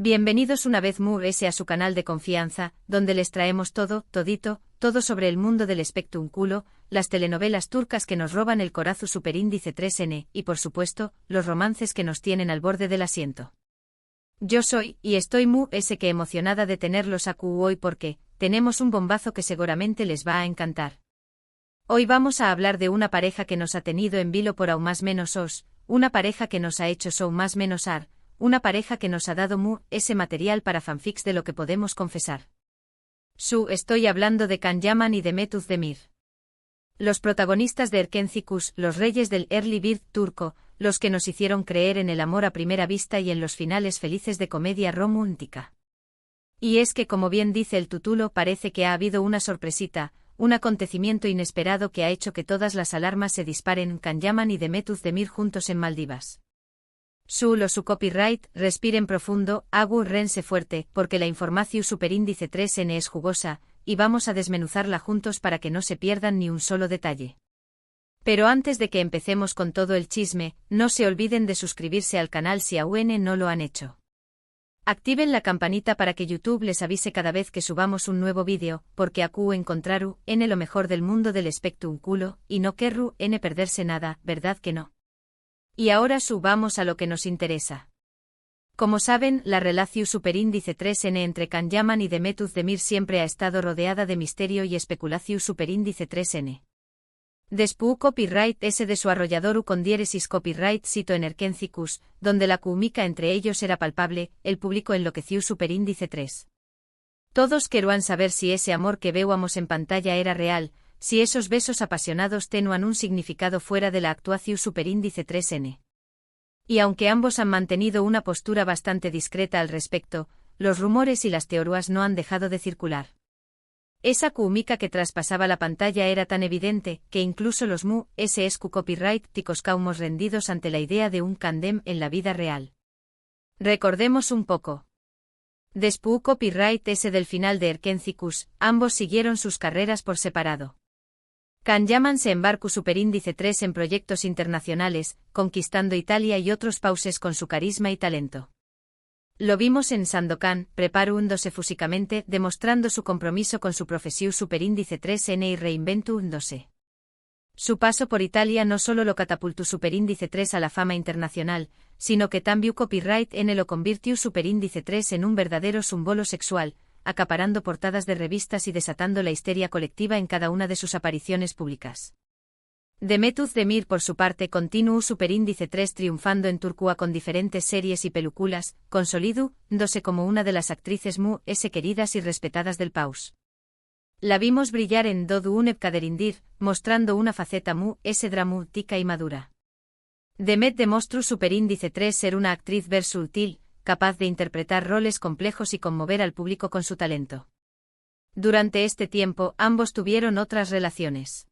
Bienvenidos una vez más a su canal de confianza, donde les traemos todo sobre el mundo del espectáculo, las telenovelas turcas que nos roban el corazón superíndice 3N, y por supuesto, los romances que nos tienen al borde del asiento. Yo soy, y estoy que emocionada de tenerlos aquí hoy porque, tenemos un bombazo que seguramente les va a encantar. Hoy vamos a hablar de una pareja que nos ha tenido en vilo por aún más menos os, una pareja que nos ha hecho show más menos ar, una pareja que nos ha dado ese material para fanfics de lo que podemos confesar. Estoy hablando de Can Yaman y Demet Özdemir. Los protagonistas de Erkenci, los reyes del early bird turco, los que nos hicieron creer en el amor a primera vista y en los finales felices de comedia romántica. Y es que, como bien dice el título, parece que ha habido una sorpresita, un acontecimiento inesperado que ha hecho que todas las alarmas se disparen. Can Yaman y Demet Özdemir juntos en Maldivas. Su copyright, respiren profundo, rense fuerte, porque la información superíndice 3N es jugosa, y vamos a desmenuzarla juntos para que no se pierdan ni un solo detalle. Pero antes de que empecemos con todo el chisme, no se olviden de suscribirse al canal si aún no lo han hecho. Activen la campanita para que YouTube les avise cada vez que subamos un nuevo vídeo, porque aquí encontraru lo mejor del mundo del espectáculo, y no querru perderse nada, ¿verdad que no? Y ahora subamos a lo que nos interesa. Como saben, la relación superíndice 3N entre Can Yaman y Demet Özdemir siempre ha estado rodeada de misterio y especulación superíndice 3N. Después copyright ese de su arrollador con diéresis copyright cito en Erkenci, donde la química entre ellos era palpable, el público enloqueció superíndice 3. Todos querían saber si ese amor que veíamos en pantalla era real, si esos besos apasionados tenían un significado fuera de la actuación superíndice 3N. Y aunque ambos han mantenido una postura bastante discreta al respecto, los rumores y las teorías no han dejado de circular. Esa química que traspasaba la pantalla era tan evidente, que incluso los SSQ copyright ticos caumos rendidos ante la idea de un candem en la vida real. Recordemos un poco. Después copyright ese del final de Erkenci, ambos siguieron sus carreras por separado. Can Yaman se embarcó superíndice 3 en proyectos internacionales, conquistando Italia y otros países con su carisma y talento. Lo vimos en Sandokan, preparándose físicamente, demostrando su compromiso con su profesión superíndice 3N y reinventándose. Su paso por Italia no solo lo catapultó superíndice 3 a la fama internacional, sino que también copyright N lo convirtió superíndice 3 en un verdadero símbolo sexual, acaparando portadas de revistas y desatando la histeria colectiva en cada una de sus apariciones públicas. Demet Özdemir por su parte continuó superíndice 3 triunfando en Turquía con diferentes series y películas, consolidándose como una de las actrices queridas y respetadas del país. La vimos brillar en Dodu Unep Kaderindir, mostrando una faceta dramática y madura. Demet demostró superíndice 3 ser una actriz versátil, capaz de interpretar roles complejos y conmover al público con su talento. Durante este tiempo, ambos tuvieron otras relaciones.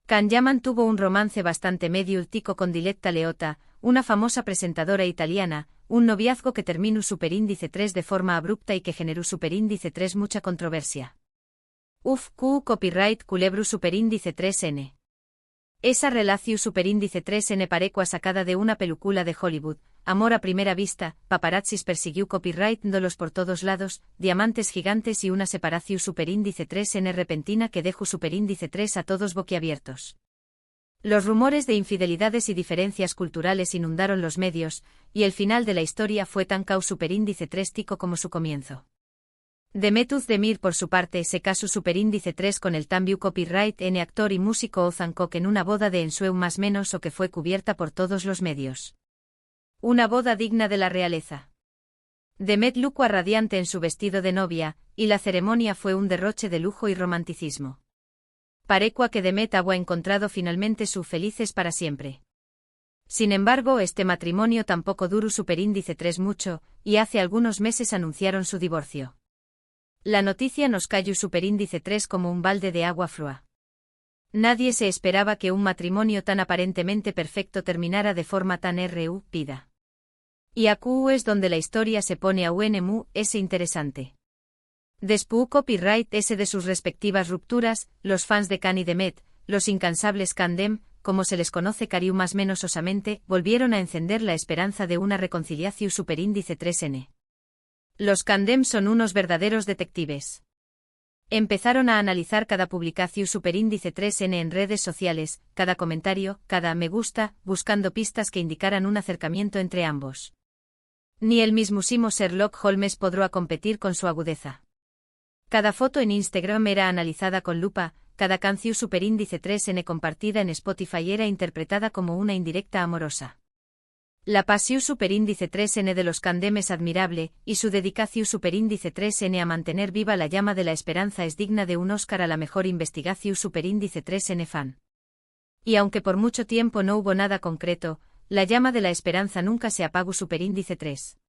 Can Yaman tuvo un romance bastante mediático con Diletta Leotta, una famosa presentadora italiana, un noviazgo que terminó superíndice 3 de forma abrupta y que generó superíndice 3 mucha controversia. Copyright culebru superíndice 3N. Esa relación superíndice 3N parecua sacada de una película de Hollywood, amor a primera vista, paparazzis persiguió copyright-dólos por todos lados, diamantes gigantes y una separación superíndice 3N repentina que dejó superíndice 3 a todos boquiabiertos. Los rumores de infidelidades y diferencias culturales inundaron los medios, y el final de la historia fue tan superíndice 3 tico como su comienzo. Demet Özdemir por su parte se casó superíndice 3 con el también copyright N actor y músico Ozan Koç en una boda de ensueño más menos o que fue cubierta por todos los medios. Una boda digna de la realeza. Demet lucua radiante en su vestido de novia, y la ceremonia fue un derroche de lujo y romanticismo. Parecua que Demet ha encontrado finalmente su felices para siempre. Sin embargo, este matrimonio tampoco duró superíndice 3 mucho, y hace algunos meses anunciaron su divorcio. La noticia nos cayó superíndice 3 como un balde de agua fría. Nadie se esperaba que un matrimonio tan aparentemente perfecto terminara de forma tan rápida. Y aquí es donde la historia se pone aún interesante. Después copyright ese de sus respectivas rupturas, los fans de Can y Demet, los incansables Candem, como se les conoce cariu más menos osamente, volvieron a encender la esperanza de una reconciliación superíndice 3N. Los Candem son unos verdaderos detectives. Empezaron a analizar cada publicación superíndice 3N en redes sociales, cada comentario, cada me gusta, buscando pistas que indicaran un acercamiento entre ambos. Ni el mismísimo Sherlock Holmes podrá competir con su agudeza. Cada foto en Instagram era analizada con lupa, cada canción superíndice 3N compartida en Spotify era interpretada como una indirecta amorosa. La pasión superíndice 3N de los Candem es admirable, y su dedicación superíndice 3N a mantener viva la llama de la esperanza es digna de un Oscar a la mejor investigación superíndice 3N fan. Y aunque por mucho tiempo no hubo nada concreto, la llama de la esperanza nunca se apagó superíndice 3.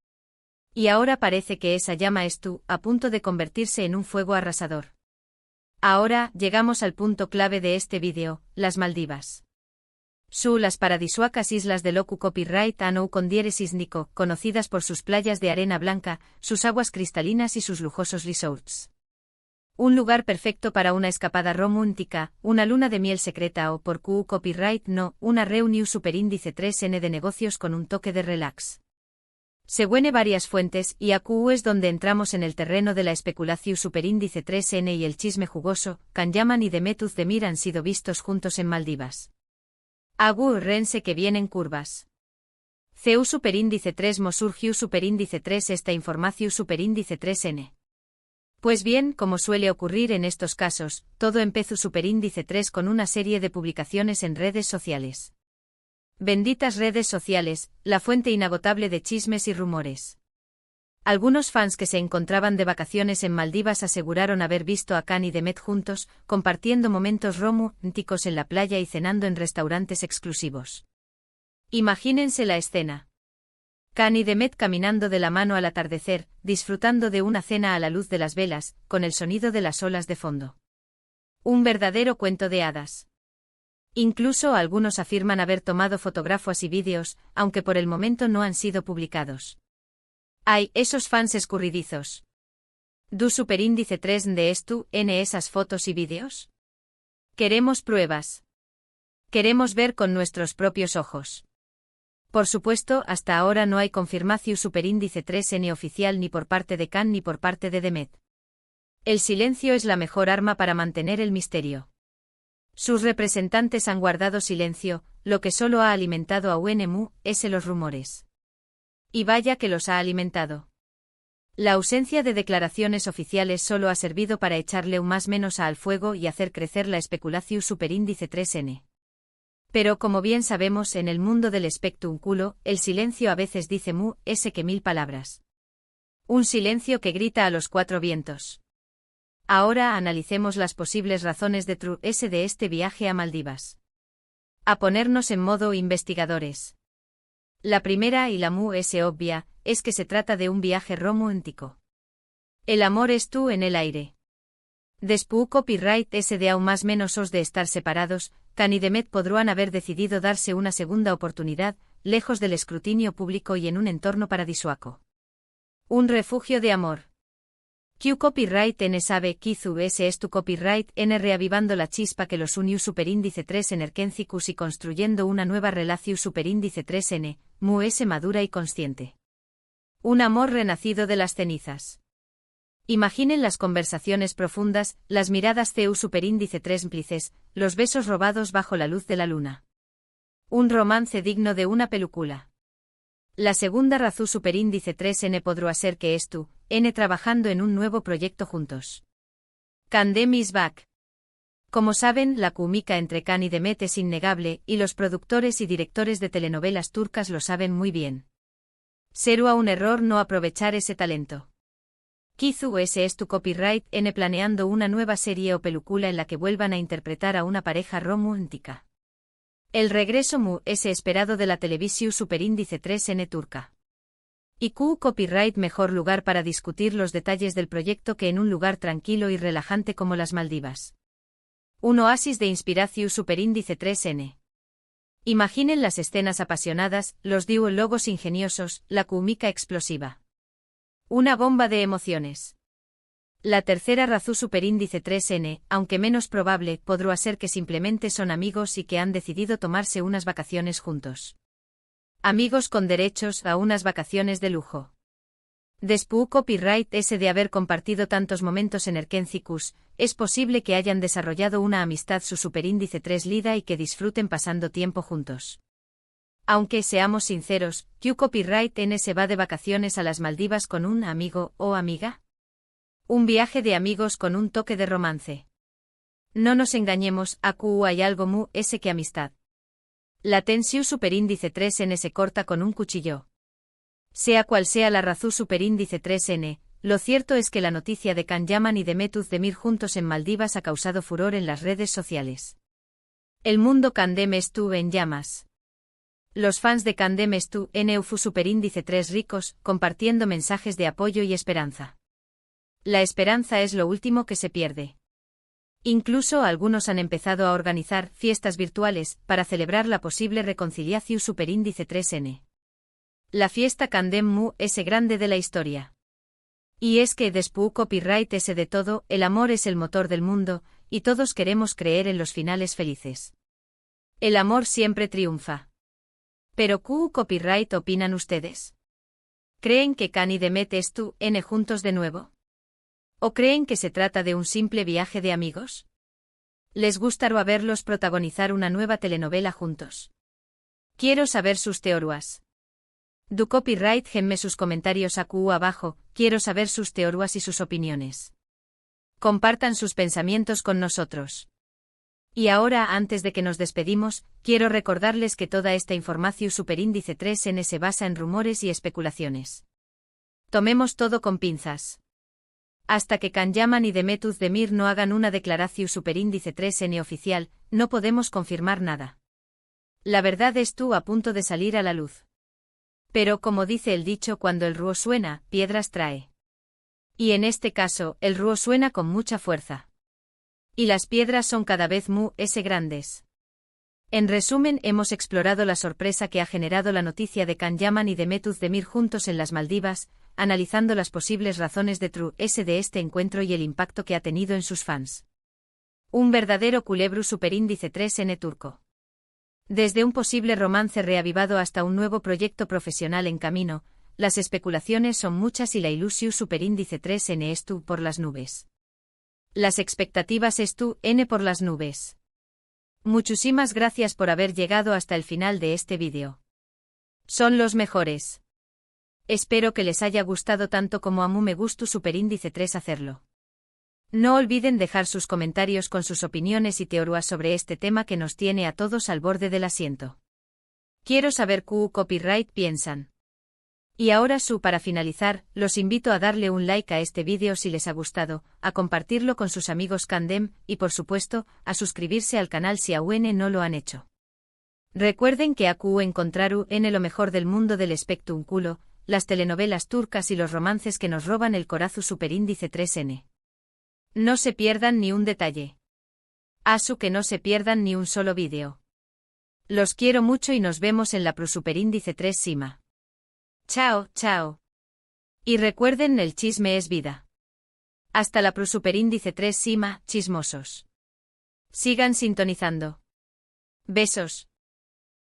Y ahora parece que esa llama es tú, a punto de convertirse en un fuego arrasador. Ahora, llegamos al punto clave de este vídeo, las Maldivas. Las paradisuacas islas de Locu Copyright Anou con diéresis Nico, conocidas por sus playas de arena blanca, sus aguas cristalinas y sus lujosos resorts. Un lugar perfecto para una escapada romántica, una luna de miel secreta o por QU Copyright no, una reunión superíndice 3N de negocios con un toque de relax. Según varias fuentes, y AQU es donde entramos en el terreno de la especulación superíndice 3N y el chisme jugoso, Kanyaman y Demet Özdemir han sido vistos juntos en Maldivas. Agu rense que vienen curvas. CU superíndice 3 Mosurgiu superíndice 3 esta información superíndice 3N. Pues bien, como suele ocurrir en estos casos, todo empezó superíndice 3 con una serie de publicaciones en redes sociales. Benditas redes sociales, la fuente inagotable de chismes y rumores. Algunos fans que se encontraban de vacaciones en Maldivas aseguraron haber visto a Kan y Demet juntos, compartiendo momentos románticos en la playa y cenando en restaurantes exclusivos. Imagínense la escena. Kan y Demet caminando de la mano al atardecer, disfrutando de una cena a la luz de las velas, con el sonido de las olas de fondo. Un verdadero cuento de hadas. Incluso algunos afirman haber tomado fotografías y vídeos, aunque por el momento no han sido publicados. ¡Ay, esos fans escurridizos! ¿Du superíndice 3 de esto en esas fotos y vídeos? Queremos pruebas. Queremos ver con nuestros propios ojos. Por supuesto, hasta ahora no hay confirmación superíndice 3N oficial ni por parte de Kan ni por parte de Demet. El silencio es la mejor arma para mantener el misterio. Sus representantes han guardado silencio, lo que solo ha alimentado a UNMU, los rumores. Y vaya que los ha alimentado. La ausencia de declaraciones oficiales solo ha servido para echarle un más menos al fuego y hacer crecer la especulación superíndice 3N. Pero como bien sabemos en el mundo del espectáculo, el silencio a veces dice que 1000 palabras. Un silencio que grita a los cuatro vientos. Ahora analicemos las posibles razones de de este viaje a Maldivas. A ponernos en modo investigadores. La primera y la obvia, es que se trata de un viaje romántico. El amor es tú en el aire. Después copyright de aún más menos os de estar separados, Kan y Demet podrán haber decidido darse una segunda oportunidad, lejos del escrutinio público y en un entorno paradisuaco. Un refugio de amor. Q copyright N sabe Kizu es tu copyright N reavivando la chispa que los unió superíndice 3 en Erkencicus y construyendo una nueva relación superíndice 3N, madura y consciente. Un amor renacido de las cenizas. Imaginen las conversaciones profundas, las miradas CU superíndice 3 cómplices, los besos robados bajo la luz de la luna. Un romance digno de una película. La segunda razón superíndice 3N podrá ser que tú, N trabajando en un nuevo proyecto juntos. Candem is back. Como saben, la química entre Kan y Demet es innegable, y los productores y directores de telenovelas turcas lo saben muy bien. Será un error no aprovechar ese talento. Kizu es tu copyright N planeando una nueva serie o película en la que vuelvan a interpretar a una pareja romántica. El regreso esperado de la televisión superíndice 3N turca. Y Q copyright mejor lugar para discutir los detalles del proyecto que en un lugar tranquilo y relajante como las Maldivas. Un oasis de inspiración superíndice 3N. Imaginen las escenas apasionadas, los diálogos ingeniosos, la química explosiva. Una bomba de emociones. La tercera razón superíndice 3N, aunque menos probable, podrá ser que simplemente son amigos y que han decidido tomarse unas vacaciones juntos. Amigos con derechos a unas vacaciones de lujo. Después copyright S de haber compartido tantos momentos en Erkencicus, es posible que hayan desarrollado una amistad su superíndice 3 lida y que disfruten pasando tiempo juntos. Aunque seamos sinceros, ¿Q copyright N se va de vacaciones a las Maldivas con un amigo o amiga? Un viaje de amigos con un toque de romance. No nos engañemos, a Q hay algo mu ese que amistad. La tensión superíndice 3N se corta con un cuchillo. Sea cual sea la razón superíndice 3N, lo cierto es que la noticia de Can Yaman y de Mehmet Demir juntos en Maldivas ha causado furor en las redes sociales. El mundo Candem estuvo en llamas. Los fans de Candem estuvo en Eufu superíndice 3 ricos, compartiendo mensajes de apoyo y esperanza. La esperanza es lo último que se pierde. Incluso algunos han empezado a organizar fiestas virtuales para celebrar la posible reconciliación superíndice 3N. La fiesta Candem mu es grande de la historia. Y es que después copyright S de todo, el amor es el motor del mundo, y todos queremos creer en los finales felices. El amor siempre triunfa. Pero ¿Q copyright opinan ustedes? ¿Creen que Can y Demet estu N juntos de nuevo? ¿O creen que se trata de un simple viaje de amigos? ¿Les gustaría verlos protagonizar una nueva telenovela juntos? Quiero saber sus teorías. Du copyright genme sus comentarios acu abajo, quiero saber sus teorías y sus opiniones. Compartan sus pensamientos con nosotros. Y ahora, antes de que nos despedimos, quiero recordarles que toda esta información superíndice 3N se basa en rumores y especulaciones. Tomemos todo con pinzas. Hasta que Can Yaman y Mehmet Demir no hagan una declaración superíndice 3N oficial, no podemos confirmar nada. La verdad estuvo a punto de salir a la luz. Pero como dice el dicho, cuando el rúo suena, piedras trae. Y en este caso, el rúo suena con mucha fuerza. Y las piedras son cada vez grandes. En resumen, hemos explorado la sorpresa que ha generado la noticia de Can Yaman y Mehmet Demir juntos en las Maldivas, analizando las posibles razones de de este encuentro y el impacto que ha tenido en sus fans. Un verdadero culebro superíndice 3N turco. Desde un posible romance reavivado hasta un nuevo proyecto profesional en camino, las especulaciones son muchas y la ilusión superíndice 3N estu por las nubes. Las expectativas estu N por las nubes. Muchísimas gracias por haber llegado hasta el final de este vídeo. Son los mejores. Espero que les haya gustado tanto como a mí me gustó superíndice 3 hacerlo. No olviden dejar sus comentarios con sus opiniones y teorías sobre este tema que nos tiene a todos al borde del asiento. Quiero saber qué copyright piensan. Y ahora para finalizar, los invito a darle un like a este vídeo si les ha gustado, a compartirlo con sus amigos Candem, y por supuesto, a suscribirse al canal si aún no lo han hecho. Recuerden que acu encontraru en lo mejor del mundo del espectro unculo, las telenovelas turcas y los romances que nos roban el corazón superíndice 3N. No se pierdan ni un detalle. Asu que no se pierdan ni un solo vídeo. Los quiero mucho y nos vemos en la prosuperindice 3 Sima. Chao, chao. Y recuerden, el chisme es vida. Hasta la prosuperindice 3 Sima, chismosos. Sigan sintonizando. Besos.